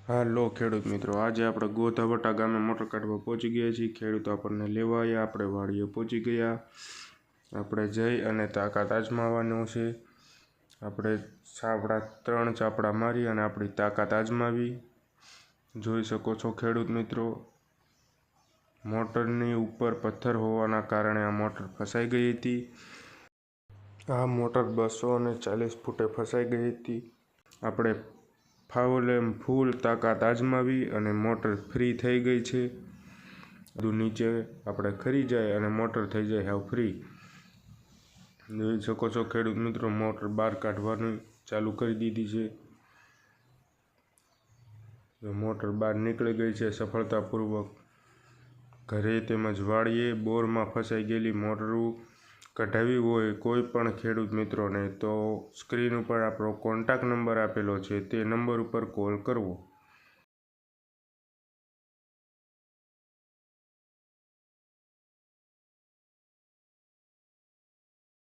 હાલો ખેડૂત મિત્રો, આજે આપણે ગોધાવટા ગામે મોટર કાઢવા પહોંચી ગયા છીએ। ખેડૂતો આપણને લેવા આવ્યા, આપણે વાડીએ પહોંચી ગયા। આપણે જઈ અને તાકાત આજમાવવાનો છે। આપણે ચાપડા 3 ચાપડા મારી અને આપણી તાકાત આજમાવી। જોઈ શકો છો ખેડૂત મિત્રો, મોટરની ઉપર પથ્થર હોવાના કારણે આ મોટર ફસાઈ ગઈ હતી। આ મોટર 240 ફૂટે ફસાઈ ગઈ હતી। આપણે ફૂલ તાકાત આજમાવી અને મોટર ફ્રી થઈ ગઈ છે। બધું નીચે આપણે ખરી જાય અને મોટર થઈ જાય હાવ ફ્રી। જોઈ શકો છો ખેડૂત મિત્રો, મોટર બહાર કાઢવાનું ચાલુ કરી દીધી છે। મોટર બહાર નીકળી ગઈ છે સફળતાપૂર્વક। ઘરે તેમજ વાડીએ બોરમાં ફસાઈ ગયેલી મોટરો કઢાવી હોય કોઈ પણ ખેડૂત મિત્રોને તો સ્ક્રીન ઉપર આપણો કોન્ટેક્ટ નંબર આપેલો છે, તે નંબર ઉપર કોલ કરવો।